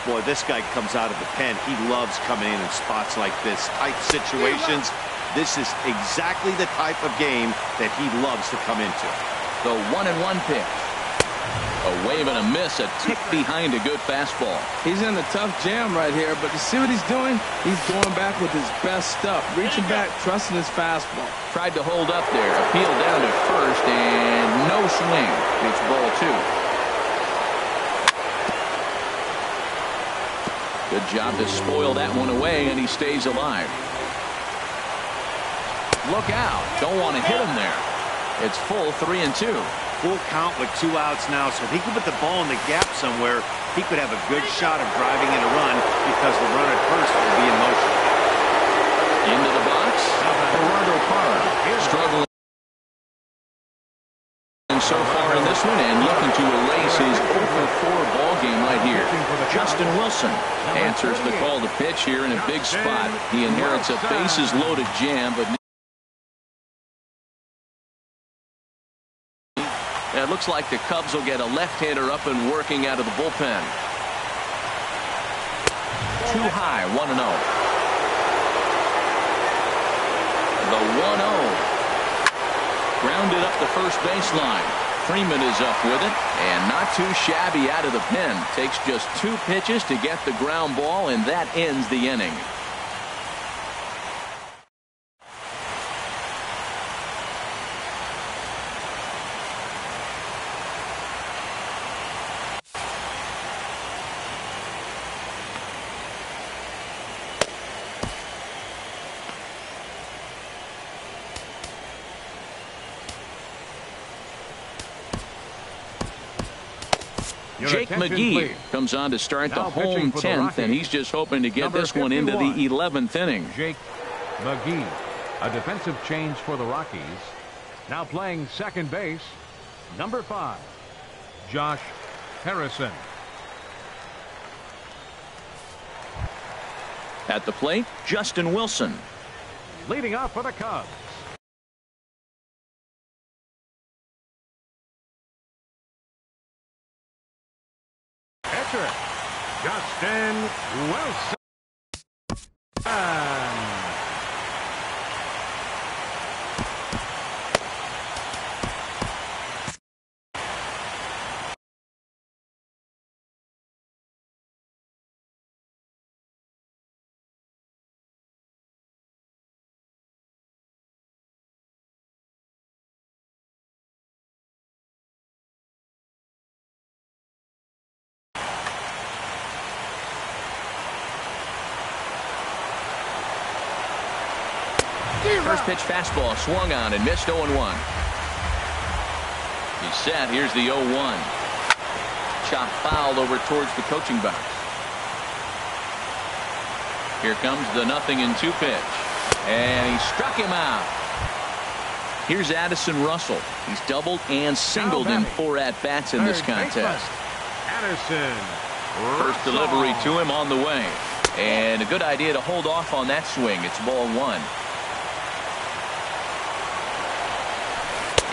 Boy, this guy comes out of the pen. He loves coming in spots like this. Tight situations. This is exactly the type of game that he loves to come into. The 1-1 pitch. A wave and a miss. A tick behind a good fastball. He's in a tough jam right here, but you see what he's doing? He's going back with his best stuff. Reaching back, trusting his fastball. Tried to hold up there. Appeal down to first, and no swing. It's ball 2. Good job to spoil that one away, and he stays alive. Look out. Don't want to hit him there. It's full 3-2. Full count with 2 outs now, so if he could put the ball in the gap somewhere, he could have a good shot of driving in a run because the runner at first will be in motion. Into the box. Gerardo Parra struggling so far in this one and looking to erase his 0-4 ball game right here. Justin Wilson answers the call to pitch here in a big spot. He inherits a bases loaded jam, but it looks like the Cubs will get a left-hander up and working out of the bullpen. too high, 1-0. The 1-0. Grounded up the first baseline. Freeman is up with it, and not too shabby out of the pen. Takes just 2 pitches to get the ground ball, and that ends the inning. Jake McGee comes on to start the home 10th, and he's just hoping to get this one into the 11th inning. Jake McGee, a defensive change for the Rockies. Now playing second base, number 5, Josh Harrison. At the plate, Justin Wilson. Leading off for the Cubs. Pitcher, Justin Wilson. First pitch fastball swung on and missed. 0-1. He's set. Here's the 0-1. Chop fouled over towards the coaching box. Here comes the 0-2 pitch. And he struck him out. Here's Addison Russell. He's doubled and singled in 4 at-bats in this contest. Addison First delivery to him on the way. And a good idea to hold off on that swing. It's ball 1.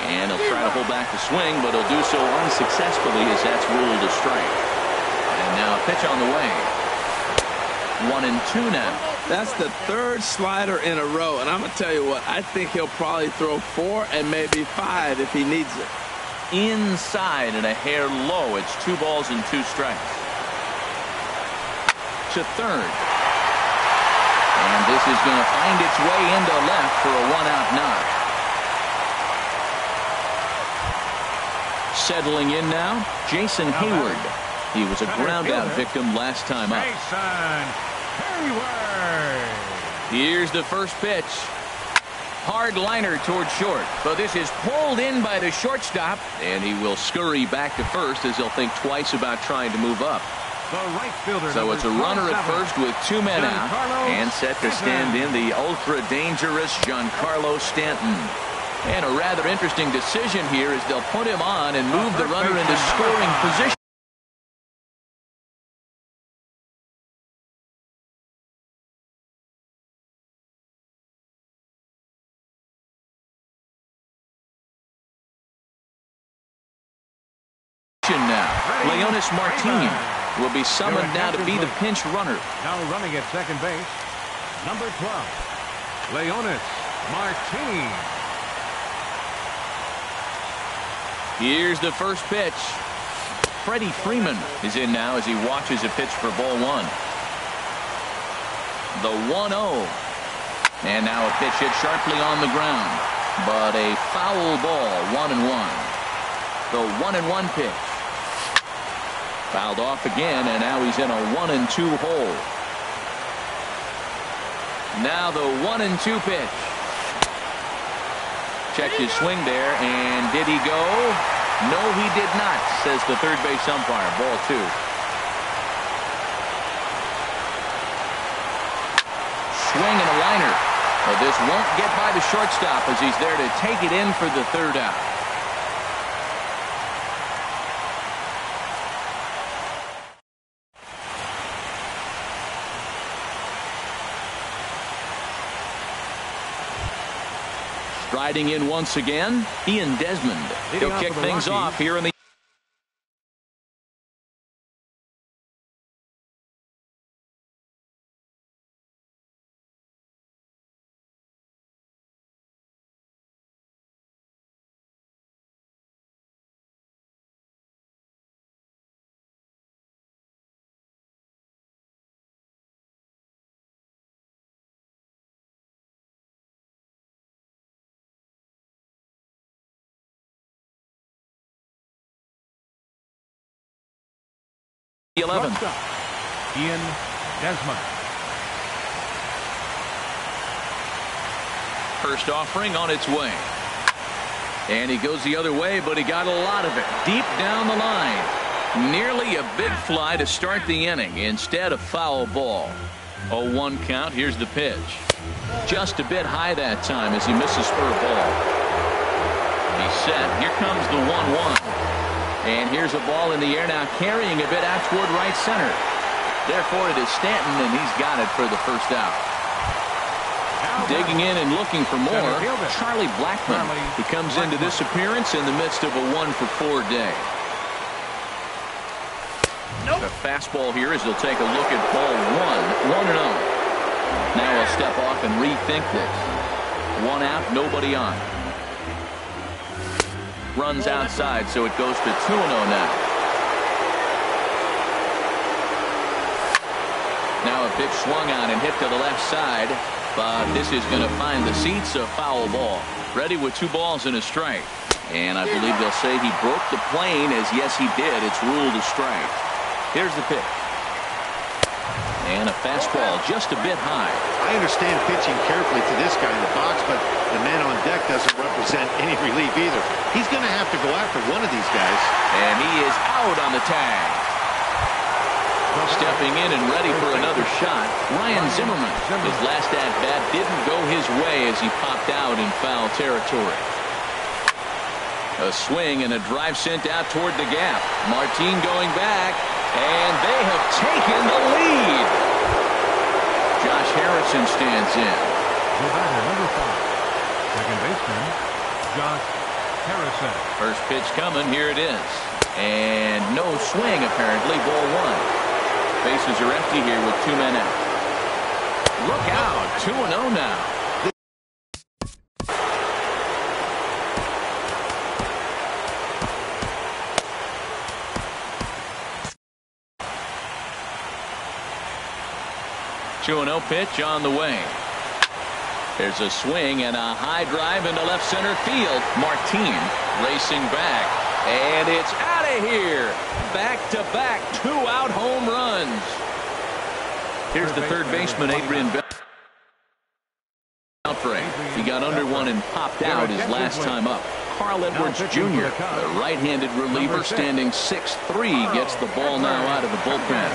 And he'll try to hold back the swing, but he'll do so unsuccessfully as that's ruled a strike. And now a pitch on the way. 1-2 now. That's the 3rd slider in a row, and I'm going to tell you what, I think he'll probably throw 4 and maybe 5 if he needs it. Inside and a hair low. It's 2 balls and 2 strikes. To third. And this is going to find its way into left for a 1-out knock. Settling in now, Jason Hayward. He was a ground-out victim last time up. Here's the first pitch. Hard liner toward short, but this is pulled in by the shortstop, and he will scurry back to first as he'll think twice about trying to move up. So it's a runner at first with 2 men out, and set to stand in the ultra-dangerous Giancarlo Stanton. And a rather interesting decision here is they'll put him on and move the runner into scoring position. Now, Leonis Martin will be summoned now to be the pinch runner. Now running at second base, number 12, Leonis Martin. Here's the first pitch. Freddie Freeman is in now as he watches a pitch for ball 1. The 1-0. And now a pitch hit sharply on the ground. But a foul ball, 1-1. The 1-1 pitch. Fouled off again, and now he's in a 1-2 hole. Now the 1-2 pitch. Checked his swing there, and did he go? No, he did not, says the third base umpire. Ball 2. Swing and a liner. But this won't get by the shortstop as he's there to take it in for the 3rd out. Striding in once again, Ian Desmond. He'll kick things off here in the 11. Ian Desmond. First offering on its way. And he goes the other way, but he got a lot of it deep down the line. Nearly a big fly to start the inning. Instead, a foul ball. 0-1 count. Here's the pitch. Just a bit high that time as he misses for a ball. He's set. Here comes the 1-1. And here's a ball in the air now, carrying a bit out toward right center. Therefore, it is Stanton, and he's got it for the first out. Digging in and looking for more, Charlie Blackmon. He comes into this appearance in the midst of a 1-for-4 day. The fastball here as he'll take a look at ball 1, 1-0. Now he'll step off and rethink this. 1 out, nobody on. Runs outside, so it goes to 2-0 now. Now a pitch swung on and hit to the left side, but this is going to find the seats, a foul ball. Ready with 2 balls and a strike. And I believe they'll say he broke the plane, as yes he did. It's ruled a strike. Here's the pitch. And a fastball just a bit high. I understand pitching carefully to this guy in the box, but the man on deck doesn't represent any relief either. He's going to have to go after one of these guys. And he is out on the tag. Stepping in and ready for another shot, Ryan Zimmerman. His last at-bat didn't go his way as he popped out in foul territory. A swing and a drive sent out toward the gap. Martin going back, and they have taken the lead. Josh Harrison stands in. The batter, number 5, second baseman, Josh Harrison. First pitch coming, here it is. And no swing apparently, ball 1. Bases are empty here with 2 men out. Look out, 2-0 now. Two and 0 pitch on the way. There's a swing and a high drive into left center field. Martin racing back, and it's out of here. Back-to-back 2-out home runs. Here's the third baseman, Adrian Beltre. He got under one and popped out his last time up. Carl Edwards Jr., the right-handed reliever, standing 6'3", gets the ball now out of the bullpen.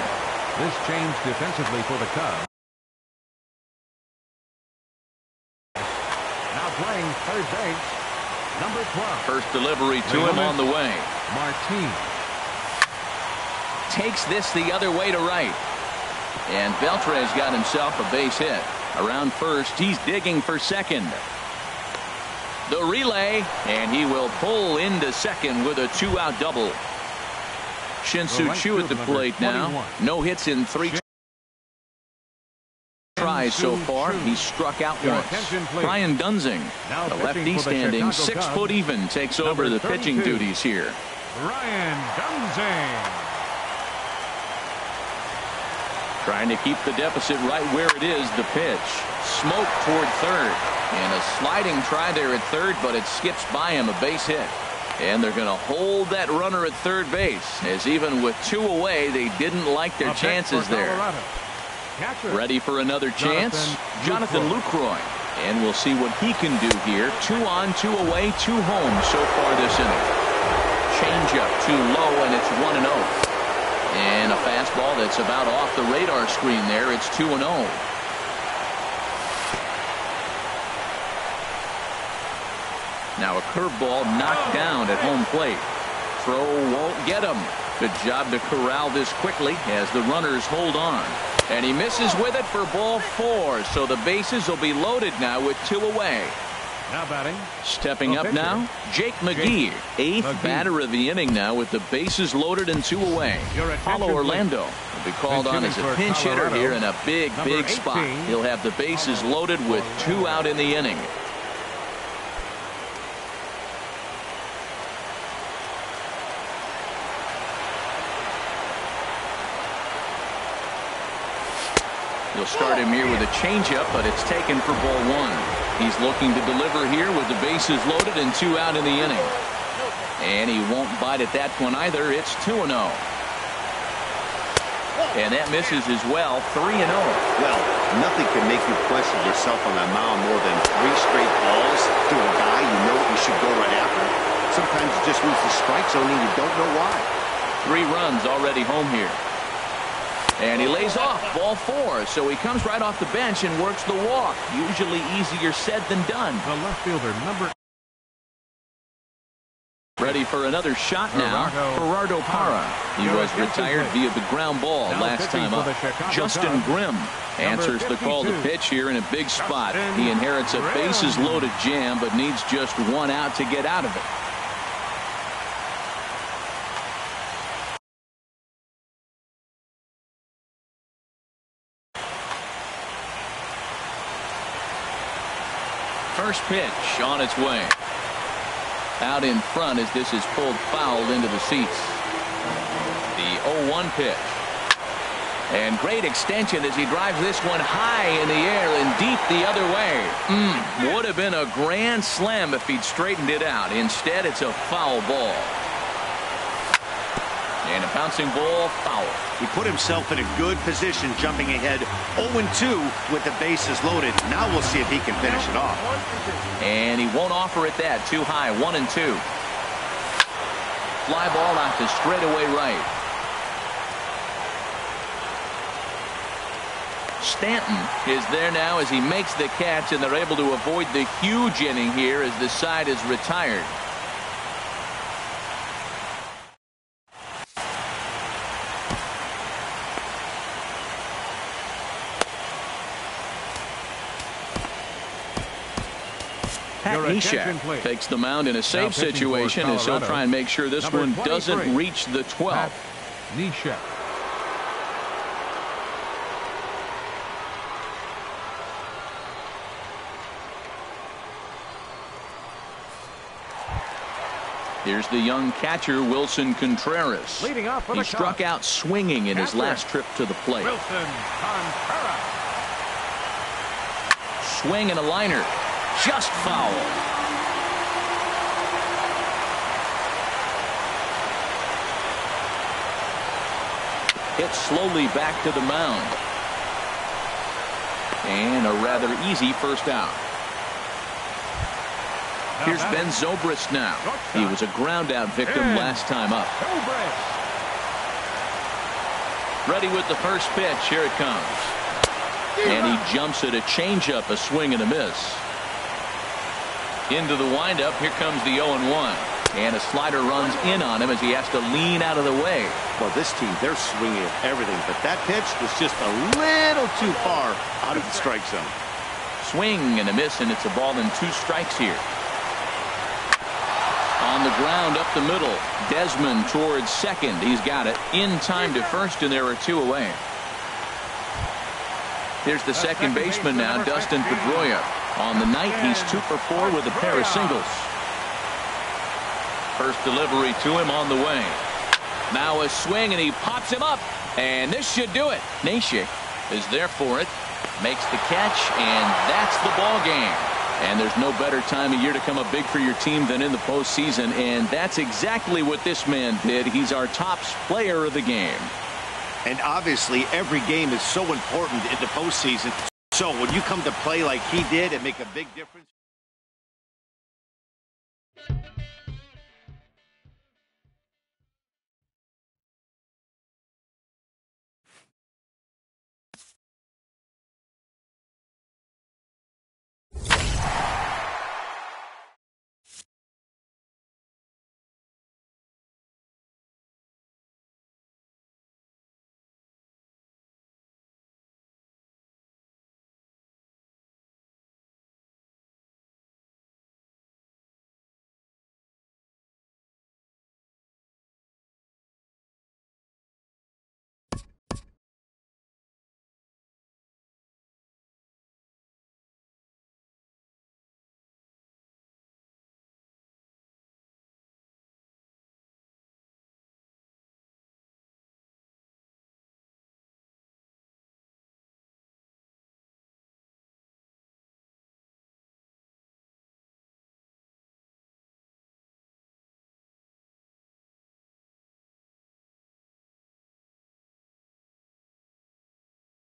This change defensively for the Cubs. Now playing third base, number 12. First delivery to him on the way. Martin takes this the other way to right. And Beltre's got himself a base hit. Around first, he's digging for second. The relay, and he will pull into second with a 2-out double. Shin-Soo Choo at the plate now. No hits in 3 tries so far. He's struck out once. Brian Dunsing, the lefty standing 6 foot even, takes over the pitching duties here. Brian Dunsing. Trying to keep the deficit right where it is. The pitch. Smoke toward third. And a sliding try there at third, but it skips by him, a base hit. And they're going to hold that runner at third base, as even with 2 away, they didn't like their chances there. Ready for another chance? Jonathan Lucroy. And we'll see what he can do here. 2 on, 2 away, 2 home so far this inning. Changeup too low, and it's 1-0. And a fastball that's about off the radar screen there. It's 2-0. Now a curveball knocked down at home plate. Throw won't get him. Good job to corral this quickly as the runners hold on. And he misses with it for ball 4. So the bases will be loaded now with 2 away. Now batting. Stepping up now, Jake McGee. 8th batter of the inning now with the bases loaded and 2 away. Paulo Orlando will be called on as a pinch hitter here in a big spot. He'll have the bases loaded with 2 out in the inning. You'll start him here with a changeup, but it's taken for ball 1. He's looking to deliver here with the bases loaded and 2 out in the inning. And he won't bite at that one either. It's 2-0. And that misses as well. 3-0. Well, nothing can make you question yourself on that mound more than 3 straight balls to a guy you know you should go right after. Sometimes you just lose the strike zone and you don't know why. 3 runs already home here. And he lays off ball 4. So he comes right off the bench and works the walk. Usually easier said than done. The left fielder, number. Ready for another shot now. Gerardo Parra. He was retired via the ground ball last time up. Justin Grimm answers the call to pitch here in a big spot. He inherits a bases loaded jam but needs just 1 out to get out of it. First pitch on its way. Out in front as this is pulled foul into the seats. The 0-1 pitch. And great extension as he drives this one high in the air and deep the other way. Would have been a grand slam if he'd straightened it out. Instead, it's a foul ball. And a bouncing ball, foul. He put himself in a good position jumping ahead 0-2 with the bases loaded. Now we'll see if he can finish it off. And he won't offer it that. Too high. 1-2. Fly ball out to straightaway right. Stanton is there now as he makes the catch, and they're able to avoid the huge inning here as the side is retired. Neshek takes the mound in a safe situation as he'll try and make sure this one doesn't reach the 12th. Neshek. Here's the young catcher, Wilson Contreras. Leading off for he struck out swinging in his last trip to the plate. Wilson Contreras. Swing and a liner. Just foul. Hit slowly back to the mound. And a rather easy first out. Here's Ben Zobrist now. He was a ground out victim last time up. Ready with the first pitch. Here it comes. And he jumps at a changeup, a swing and a miss. Into the windup. Here comes the 0-1. And a slider runs in on him as he has to lean out of the way. Well, this team, they're swinging at everything, but that pitch was just a little too far out of the strike zone. Swing and a miss, and it's a ball and 2 strikes here. On the ground up the middle. Desmond towards second. He's got it in time to first, and there are 2 away. Here's the second baseman now, Dustin Pedroia. On the night, he's 2 for 4 with a pair of singles. First delivery to him on the way. Now a swing, and he pops him up. And this should do it. Neshek is there for it. Makes the catch, and that's the ball game. And there's no better time of year to come up big for your team than in the postseason. And that's exactly what this man did. He's our top player of the game. And obviously, every game is so important in the postseason. So when you come to play like he did and make a big difference.